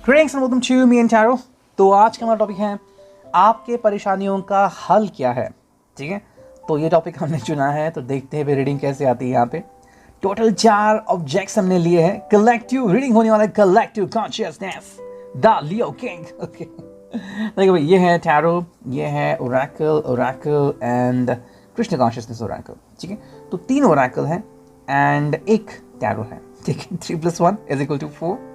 Greetings and welcome to me and Taro। तो आज का हमारा टॉपिक है आपके परेशानियों का हल क्या है। ठीक है, तो ये टॉपिक हमने चुना है, तो देखते हैं रीडिंग कैसे आती है। यहाँ पे टोटल 4 ऑब्जेक्ट्स हमने लिए हैं। कलेक्टिव रीडिंग होने वाला है, collective consciousness, the Leo king. Okay, देखो भाई, ये है टैरो, ये है Oracle and Krishna consciousness Oracle. ठीक है, तो 3 ओरेकल हैं एंड एक टैरो है। ठीक है, 3 + 1 = 4।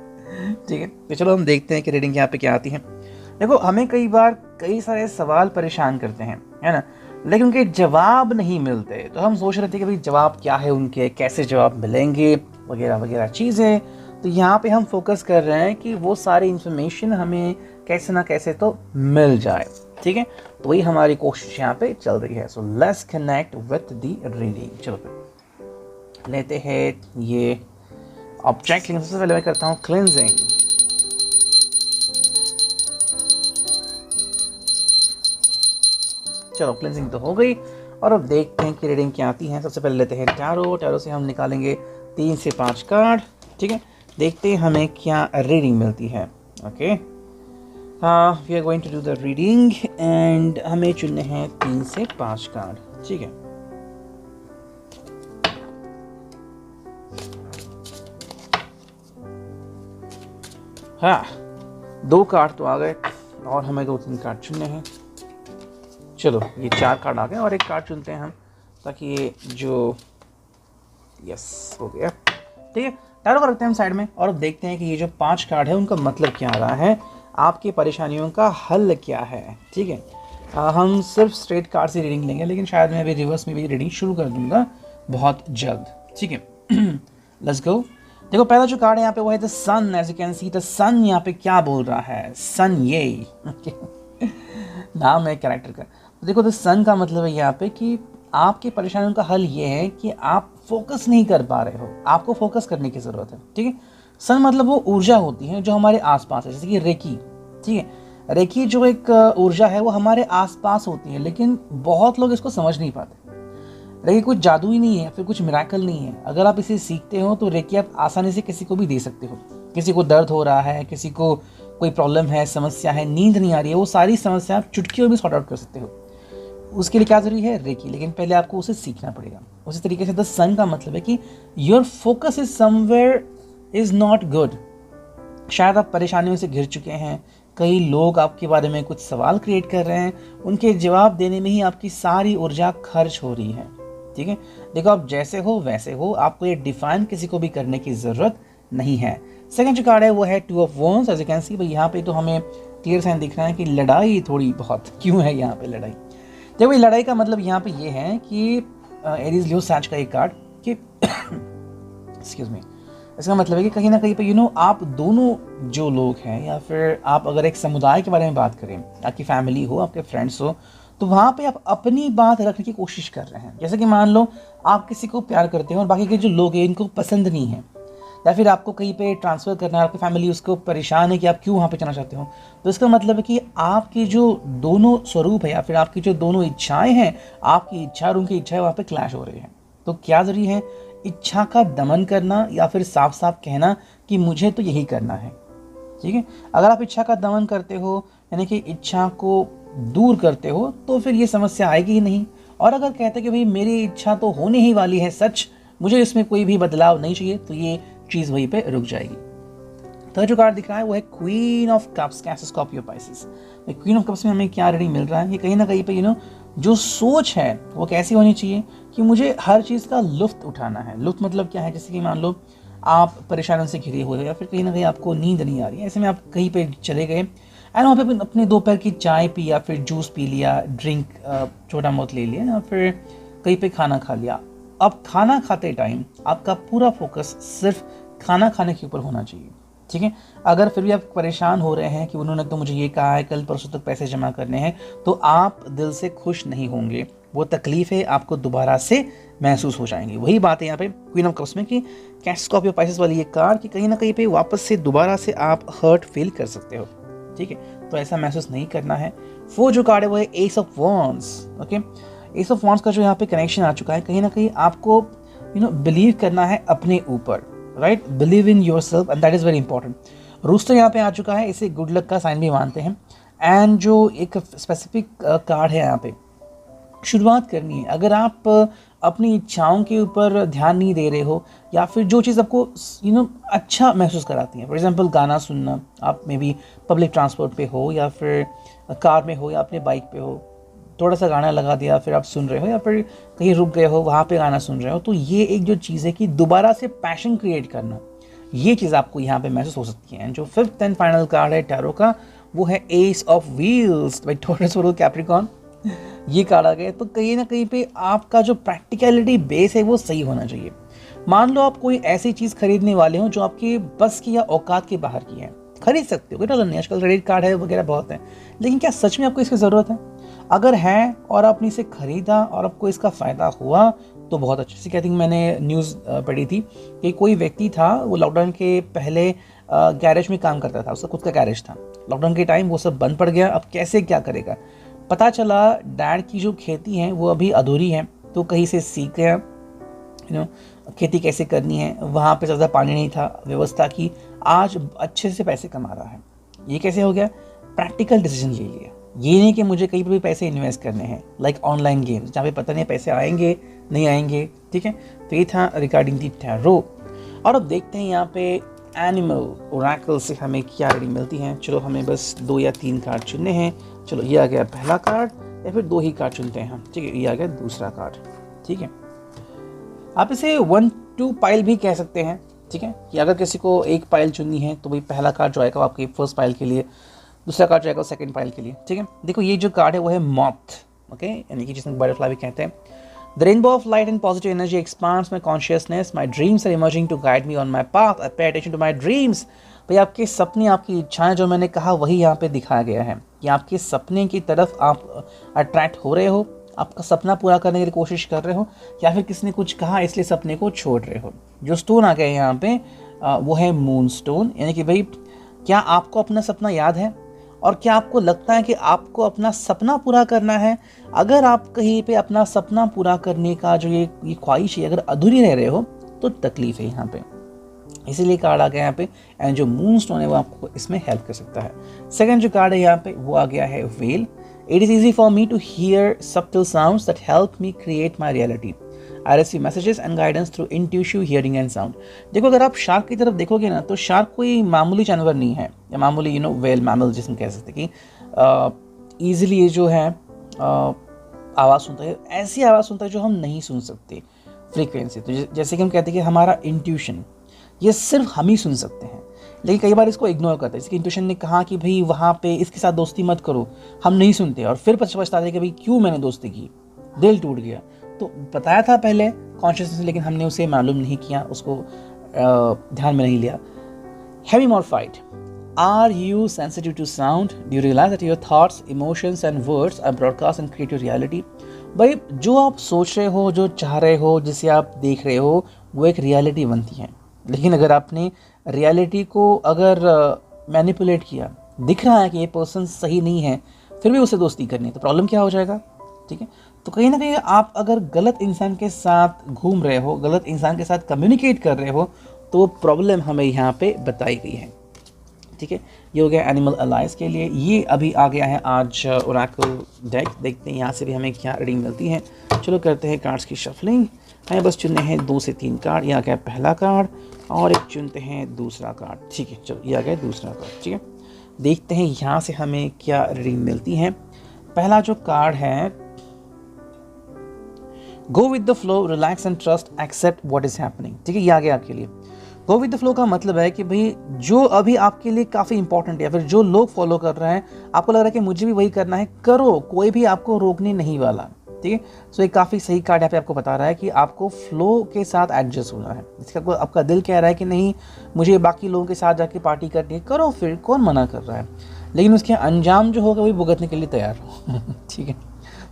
ठीक है, तो चलो हम देखते हैं कि रीडिंग यहाँ पे क्या आती है। देखो, हमें कई बार कई सारे सवाल परेशान करते हैं, है ना, लेकिन उनके जवाब नहीं मिलते। तो हम सोच रहे थे कि भाई जवाब क्या है उनके, कैसे जवाब मिलेंगे, वगैरह वगैरह चीज़ें। तो यहाँ पे हम फोकस कर रहे हैं कि वो सारी इन्फॉर्मेशन हमें कैसे ना कैसे तो मिल जाए। ठीक है, तो वही हमारी कोशिश यहाँ पे चल रही है। So let's connect with the reading. चलो फिर लेते हैं ये ऑब्जेक्ट। सबसे पहले मैं करता हूँ क्लिनजिंग। चलो, क्लिनजिंग तो हो गई और अब देखते हैं कि रीडिंग क्या आती है। सबसे पहले लेते हैं टैरो। टैरो से हम निकालेंगे 3 से 5 कार्ड। ठीक है, देखते हैं हमें क्या रीडिंग मिलती है। Okay, we are going to do the reading and हमें चुनने हैं 3 से 5 कार्ड। ठीक है, हाँ, 2 कार्ड तो आ गए और हमें 2-3 कार्ड चुनने हैं। चलो, ये 4 कार्ड आ गए और एक कार्ड चुनते हैं हम, ताकि ये जो यस हो गया। ठीक है, टैरो को रखते हैं हम साइड में और अब देखते हैं कि ये जो 5 कार्ड है उनका मतलब क्या आ रहा है, आपकी परेशानियों का हल क्या है। ठीक है, हम सिर्फ स्ट्रेट कार्ड से रीडिंग लेंगे, लेकिन शायद मैं अभी रिवर्स में भी रीडिंग शुरू कर दूंगा बहुत जल्द। ठीक है, लेट्स गो। देखो, पहला जो कार्ड है यहाँ पे वो है the sun. As you can see, the sun यहाँ पे क्या बोल रहा है, सन ये नाम है कैरेक्टर का। तो देखो, द सन का मतलब है यहाँ पे कि आपके परेशानियों का हल ये है कि आप फोकस नहीं कर पा रहे हो, आपको फोकस करने की ज़रूरत है। ठीक है, सन मतलब वो ऊर्जा होती है जो हमारे आसपास है, जैसे कि रेकी। ठीक है, रेकी जो एक ऊर्जा है वो हमारे आसपास होती है, लेकिन बहुत लोग इसको समझ नहीं पाते। रेकी कुछ जादू ही नहीं है, फिर कुछ मिराकल नहीं है। अगर आप इसे सीखते हो तो रेकी आप आसानी से किसी को भी दे सकते हो। किसी को दर्द हो रहा है, किसी को कोई प्रॉब्लम है, समस्या है, नींद नहीं आ रही है, वो सारी समस्या आप चुटकियों में सॉर्ट आउट कर सकते हो। उसके लिए क्या जरूरी है, रेकी, लेकिन पहले आपको उसे सीखना पड़ेगा। उसी तरीके से द सन का मतलब है कि your focus is somewhere is not good. शायद आप परेशानियों से घिर चुके हैं, कई लोग आपके बारे में कुछ सवाल क्रिएट कर रहे हैं, उनके जवाब देने में ही आपकी सारी ऊर्जा खर्च हो रही है। ठीक है, देखो, आप जैसे हो वैसे हो, आपको ये डिफाइन किसी को भी करने की जरूरत नहीं है। सेकंड जो कार्ड है वो है 2 of wands. As you can see, भाई यहाँ पे तो हमें क्लियर साइन दिख रहा है कि लड़ाई थोड़ी बहुत क्यों है यहाँ पे लड़ाई। देखो, ये लड़ाई का मतलब यहाँ पे ये है कि एरीज लियो सैच का एक कार्ड कि एक्सक्यूज मी, इसका मतलब है कि कहीं ना कहीं पे आप दोनों जो लोग हैं, या फिर आप अगर एक समुदाय के बारे में बात करें, आपकी फैमिली हो, आपके फ्रेंड्स हो, तो वहाँ पे आप अपनी बात रखने की कोशिश कर रहे हैं। जैसे कि मान लो आप किसी को प्यार करते हैं और बाकी के जो लोग हैं इनको पसंद नहीं है, या फिर आपको कहीं पे ट्रांसफ़र करना है, आपकी फैमिली उसको परेशान है कि आप क्यों वहाँ पे जाना चाहते हो। तो इसका मतलब है कि आपकी जो दोनों स्वरूप है, या फिर आपकी जो दोनों इच्छाएं हैं, आपकी इच्छा और उनकी इच्छाएं वहाँ पे क्लैश हो रही हैं। तो क्या ज़रूरी है, इच्छा का दमन करना, या फिर साफ साफ कहना कि मुझे तो यही करना है। ठीक है, अगर आप इच्छा का दमन करते हो, यानी कि इच्छा को दूर करते हो, तो फिर ये समस्या आएगी ही नहीं। और अगर कहते कि भाई मेरी इच्छा तो होने ही वाली है सच, मुझे इसमें कोई भी बदलाव नहीं चाहिए, तो ये चीज़ वहीं पे रुक जाएगी। थर्ड जो कार्ड दिख रहा है वो है queen of cups, cancer, Scorpio, Pisces. Queen of cups में हमें क्या रीडिंग मिल रहा है, ये कहीं ना कहीं पे जो सोच है वो कैसी होनी चाहिए कि मुझे हर चीज़ का लुत्फ उठाना है। लुत्फ मतलब क्या है, जैसे कि मान लो आप परेशानियों से घिरे हुए हो, या फिर कहीं ना कहीं आपको नींद नहीं आ रही है, ऐसे में आप कहीं पे चले गए एंड वहाँ पे अपने दोपहर की चाय पी, या फिर जूस पी लिया, ड्रिंक छोटा बहुत ले लिया, या फिर कहीं पे खाना खा लिया। अब खाना खाते टाइम आपका पूरा फोकस सिर्फ खाना खाने के ऊपर होना चाहिए। ठीक है, अगर फिर भी आप परेशान हो रहे हैं कि उन्होंने तो मुझे ये कहा है कल परसों तक पैसे जमा करने हैं, तो आप दिल से खुश नहीं होंगे। वो तकलीफ़ें आपको दोबारा से महसूस हो जाएंगी। वही बात है यहाँ पे क्वीन ऑफ कप्स में कि कैंसर, स्कॉर्पियो, पाइसेस वाली ये कार्ड कि कहीं ना कहीं पे वापस से दोबारा से आप हर्ट फील कर सकते हो। ठीक है, तो ऐसा महसूस नहीं करना है। फोर जो कार्ड है वो है ace of wands. Okay, S of wands का जो यहाँ पे कनेक्शन आ चुका है, कहीं ना कहीं आपको बिलीव करना है अपने ऊपर, right, believe in yourself, and that is very important. Rooster यहाँ पे आ चुका है, इसे गुड लक का साइन भी मानते हैं। एंड जो एक स्पेसिफिक कार्ड है यहाँ पे, शुरुआत करनी है। अगर आप अपनी इच्छाओं के ऊपर ध्यान नहीं दे रहे हो, या फिर जो चीज़ आपको अच्छा महसूस कराती है, फॉर एग्जांपल गाना सुनना, आप मे बी पब्लिक ट्रांसपोर्ट पे हो या फिर कार में हो या अपने बाइक पे हो, थोड़ा सा गाना लगा दिया फिर आप सुन रहे हो, या फिर कहीं रुक गए हो वहाँ पे गाना सुन रहे हो, तो ये एक जो चीज़ है कि दोबारा से पैशन क्रिएट करना, ये चीज़ आपको यहाँ पे महसूस हो सकती है। जो फिफ्थ एंड फाइनल कार्ड है टैरो का, वो है ace of wheels by Taurus और कैप्रिकॉर्न। ये कार्ड आ गया, तो कहीं ना कहीं पे आपका जो प्रैक्टिकलिटी बेस है वो सही होना चाहिए। मान लो आप कोई ऐसी चीज़ खरीदने वाले हो जो आपके बस की या औकात के बाहर की है, खरीद सकते हो, कोई नहीं, आजकल क्रेडिट कार्ड है वगैरह बहुत है, लेकिन क्या सच में आपको इसकी ज़रूरत है? अगर है और आपने इसे खरीदा और आपको इसका फ़ायदा हुआ तो बहुत अच्छे से। आई थिंक मैंने न्यूज़ पढ़ी थी कि कोई व्यक्ति था, वो लॉकडाउन के पहले गैरेज में काम करता था, उसका खुद का गैरेज था। लॉकडाउन के टाइम वो सब बंद पड़ गया, अब कैसे क्या करेगा? पता चला डैड की जो खेती है वो अभी अधूरी है, तो कहीं से सीख गया खेती कैसे करनी है। वहाँ पे ज़्यादा पानी नहीं था, व्यवस्था की, आज अच्छे से पैसे कमा रहा है। ये कैसे हो गया? प्रैक्टिकल डिसीजन ले लिया। ये नहीं कि मुझे कहीं पर भी पैसे इन्वेस्ट करने हैं, लाइक ऑनलाइन गेम्स जहाँ पे पता नहीं पैसे आएंगे नहीं आएंगे। ठीक है, तो ये था रिगार्डिंग दी टैरो। और अब देखते हैं यहाँ पे एनिमल ओरेकल से हमें क्या रीडिंग मिलती है। चलो हमें बस 2 या 3 कार्ड चुनने हैं। चलो ये आ गया पहला कार्ड, या फिर 2 ही कार्ड चुनते हैं हम। ठीक है, ये आ गया दूसरा कार्ड। ठीक है, आप इसे 1-2 पाइल भी कह सकते हैं। ठीक है, कि अगर किसी को एक पाइल चुननी है तो भाई पहला कार्ड जो आएगा वो आपकी फर्स्ट पाइल के लिए, दूसरा कार्ड जो आएगा सेकंड पाइल के लिए। ठीक है, देखो ये जो कार्ड है वो है मॉथ, ओके, यानी कि जिसमें बटरफ्लाई भी कहते हैं। The rainbow of light and positive energy expands my consciousness. My dreams are emerging to guide me on my path. I pay attention to my dreams. भाई आपके सपने, आपकी इच्छाएं, जो मैंने कहा वही यहाँ पे दिखाया गया है कि आपके सपने की तरफ आप अट्रैक्ट हो रहे हो, आपका सपना पूरा करने की लिए कोशिश कर रहे हो, या फिर किसी ने कुछ कहा इसलिए सपने को छोड़ रहे हो। जो स्टोन आ गया है यहाँ पे वो है मून स्टोन, यानी कि भाई क्या आपको अपना सपना याद है, और क्या आपको लगता है कि आपको अपना सपना पूरा करना है? अगर आप कहीं पे अपना सपना पूरा करने का जो ये ख्वाहिश है अगर अधूरी रह रहे हो तो तकलीफ है यहाँ पे, इसीलिए कार्ड आ गया यहाँ पे। एंड जो मून स्टोन है वो आपको इसमें हेल्प कर सकता है। सेकंड जो कार्ड है यहाँ पे वो आ गया है whale. It is easy for me to hear subtle sounds that help me create my reality. I receive messages and guidance through intuitive hearing and sound. देखो अगर आप शार्क की तरफ देखोगे ना, तो शार्क कोई मामूली जानवर नहीं है, या मामूली वेल मैमल जिसमें कह सकते कि ईजिली ये जो है आवाज़ सुनता है, ऐसी आवाज़ सुनता है जो हम नहीं सुन सकते फ्रीक्वेंसी। तो जैसे कि हम कहते हैं कि हमारा इंट्यूशन ये सिर्फ हम ही सुन सकते हैं, लेकिन कई बार इसको इग्नोर करते हैं। इसके इंट्यूशन ने कहा कि भाई वहाँ पे इसके साथ दोस्ती मत करो, हम नहीं सुनते, और फिर पछताते हैं कि भाई क्यों मैंने दोस्ती की, दिल टूट गया। तो बताया था पहले कॉन्शियसनेस, लेकिन हमने उसे मालूम नहीं किया, उसको ध्यान में नहीं लिया। Hemimorphite, are you sensitive to sound? Do you realise that your thoughts, emotions and words are broadcast and create your reality? भाई जो आप सोच रहे हो, जो चाह रहे हो, जिसे आप देख रहे हो, वो एक रियलिटी बनती है। लेकिन अगर आपने रियलिटी को अगर मैनिपुलेट किया, दिख रहा है कि ये पर्सन सही नहीं है, फिर भी उसे दोस्ती करनी है, तो प्रॉब्लम क्या हो जाएगा? ठीक है, तो कहीं ना कहीं आप अगर गलत इंसान के साथ घूम रहे हो, गलत इंसान के साथ कम्युनिकेट कर रहे हो, तो प्रॉब्लम हमें यहाँ पे बताई गई है। ठीक है, ये हो गया एनिमल अलाइज के लिए। ये अभी आ गया है आज ओरेकल डेक। देखते हैं यहाँ से भी हमें क्या रीडिंग मिलती है। चलो करते हैं कार्ड्स की शफलिंग। हमें बस चुनने हैं 2 से 3 कार्ड। ये आ गया पहला कार्ड, और एक चुनते हैं दूसरा कार्ड। ठीक है, चलो ये आ गया दूसरा कार्ड। ठीक है, देखते हैं यहाँ से हमें क्या रीडिंग मिलती है। पहला जो कार्ड है, go with the flow, relax and trust, accept what is happening. ठीक है, ये आ गया आपके लिए। गो विद द फ्लो का मतलब है कि भाई जो अभी आपके लिए काफ़ी इंपॉर्टेंट है, या फिर जो लोग फॉलो कर रहे हैं, आपको लग रहा है कि मुझे भी वही करना है, करो, कोई भी आपको रोकने नहीं वाला। ठीक है, सो एक काफ़ी सही कार्ड यहाँ पे आपको बता रहा है कि आपको फ्लो के साथ एडजस्ट होना है। इसका आपका दिल कह रहा है कि नहीं मुझे बाकी लोगों के साथ जाके पार्टी करनी है, करो, फिर कौन मना कर रहा है, लेकिन उसके अंजाम जो होगा वही भुगतने के लिए तैयार हो। ठीक है,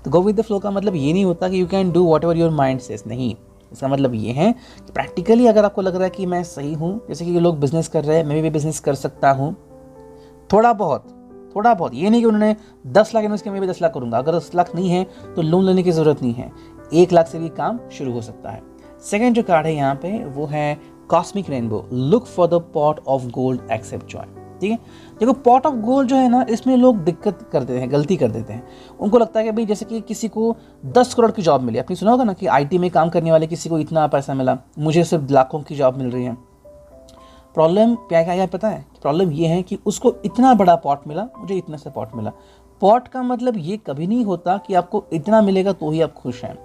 तो गो विद द फ्लो का मतलब ये नहीं होता कि you can do what ever your mind says, नहीं। इसका मतलब ये है कि प्रैक्टिकली अगर आपको लग रहा है कि मैं सही हूँ, जैसे कि लोग बिजनेस कर रहे हैं, मैं भी बिजनेस कर सकता हूँ थोड़ा बहुत, ये नहीं कि उन्होंने 10 लाख इन्वेस्ट किया मैं भी 10 लाख करूँगा। अगर 10 लाख नहीं है तो लोन लेने की ज़रूरत नहीं है, 1 लाख से भी काम शुरू हो सकता है। सेकेंड जो कार्ड है यहाँ पे वो है cosmic rainbow, look for the pot of gold, accept joy. ठीक है, देखो पॉट ऑफ गोल्ड जो है ना, इसमें लोग दिक्कत कर देते हैं, गलती कर देते हैं। उनको लगता है कि भाई जैसे कि किसी को 10 करोड़ की जॉब मिली, आपने सुना होगा ना कि आईटी में काम करने वाले किसी को इतना पैसा मिला, मुझे सिर्फ लाखों की जॉब मिल रही है। प्रॉब्लम क्या क्या है पता है? प्रॉब्लम ये है कि उसको इतना बड़ा पॉट मिला, मुझे इतना सा पॉट मिला। पॉट का मतलब ये कभी नहीं होता कि आपको इतना मिलेगा तो ही आप खुश हैं।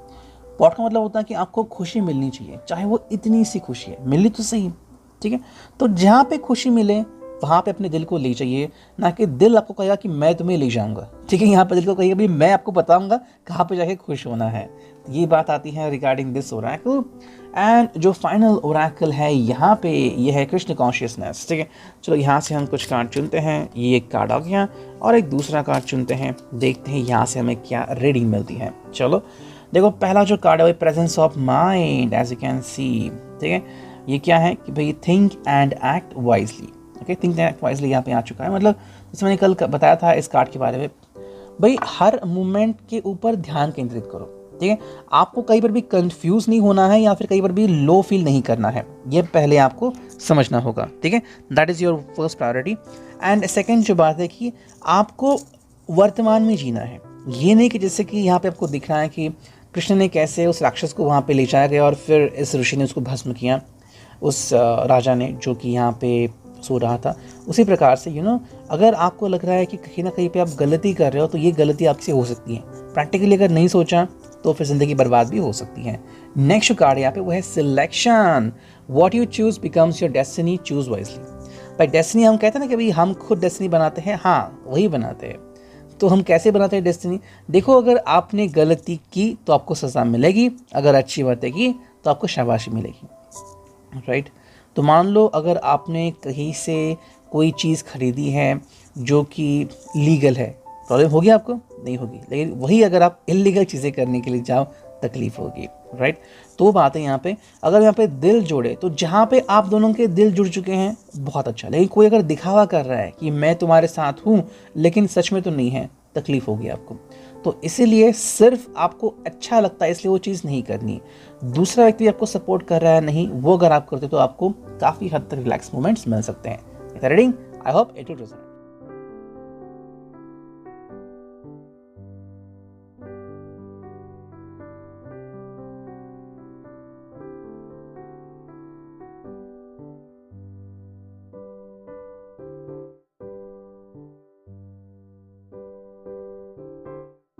पॉट का मतलब होता है कि आपको खुशी मिलनी चाहिए, चाहे वो इतनी सी खुशी है, मिली तो सही। ठीक है, तो जहाँ पे खुशी मिले वहाँ पे अपने दिल को ले जाइए, ना कि दिल आपको कहेगा कि मैं तुम्हें ले जाऊँगा। ठीक है, यहाँ पे दिल को कहेगा भाई मैं आपको बताऊँगा कहाँ पे जाके खुश होना है। तो ये बात आती है रिगार्डिंग दिस ओरेकल। एंड जो फाइनल ओरेकल है यहाँ पे ये है कृष्ण कॉन्शियसनेस। ठीक है, चलो यहाँ से हम कुछ कार्ड चुनते हैं। ये एक कार्ड आ गया और एक दूसरा कार्ड चुनते हैं, देखते हैं यहाँ से हमें क्या रीडिंग मिलती है। चलो देखो, पहला जो कार्ड है वो presence of mind, as you can see. ठीक है, ये क्या है कि भाई think and act wisely. Okay, think and act wisely यहाँ पे आ चुका है। मतलब जैसे मैंने कल बताया था इस कार्ड के बारे में, भाई हर मूवमेंट के ऊपर ध्यान केंद्रित करो। ठीक है, आपको कहीं पर भी कंफ्यूज नहीं होना है या फिर कहीं पर भी लो फील नहीं करना है, ये पहले आपको समझना होगा। ठीक है, that is your first priority. And second जो बात है कि आपको वर्तमान में जीना है। ये नहीं कि जैसे कि यहाँ पे आपको दिख रहा है कि कृष्ण ने कैसे उस राक्षस को वहाँ पे ले जाया गया और फिर इस ऋषि ने उसको भस्म किया, उस राजा ने जो कि यहाँ पे सो रहा था। उसी प्रकार से अगर आपको लग रहा है कि कहीं ना कहीं पे आप गलती कर रहे हो तो ये गलती आपसे हो सकती है। प्रैक्टिकली अगर नहीं सोचा तो फिर ज़िंदगी बर्बाद भी हो सकती है। नेक्स्ट कार्ड यहाँ पे वो है selection. What you choose becomes your destiny, choose wisely. भाई डेस्टिनी हम कहते हैं ना कि भाई हम खुद डेस्टिनी बनाते हैं, हाँ वही बनाते हैं। तो हम कैसे बनाते हैं डेस्टिनी? देखो, अगर आपने गलती की तो आपको सज़ा मिलेगी, अगर अच्छी बातें की तो आपको शाबाशी मिलेगी। राइट, तो मान लो अगर आपने कहीं से कोई चीज़ खरीदी है जो कि लीगल है, प्रॉब्लम होगी आपको? नहीं होगी। लेकिन वही अगर आप इलीगल चीज़ें करने के लिए जाओ, तकलीफ होगी। राइट, तो बात है यहाँ पे, अगर यहाँ पे दिल जोड़े तो जहाँ पे आप दोनों के दिल जुड़ चुके हैं बहुत अच्छा। लेकिन कोई अगर दिखावा कर रहा है कि मैं तुम्हारे साथ हूँ लेकिन सच में तो नहीं है, तकलीफ होगी आपको। तो इसीलिए सिर्फ आपको अच्छा लगता है इसलिए वो चीज़ नहीं करनी। दूसरा व्यक्ति आपको सपोर्ट कर रहा है नहीं, वो अगर आप करते तो आपको काफ़ी हद तक रिलैक्स मोमेंट्स मिल सकते हैं। Reading I hope it will result.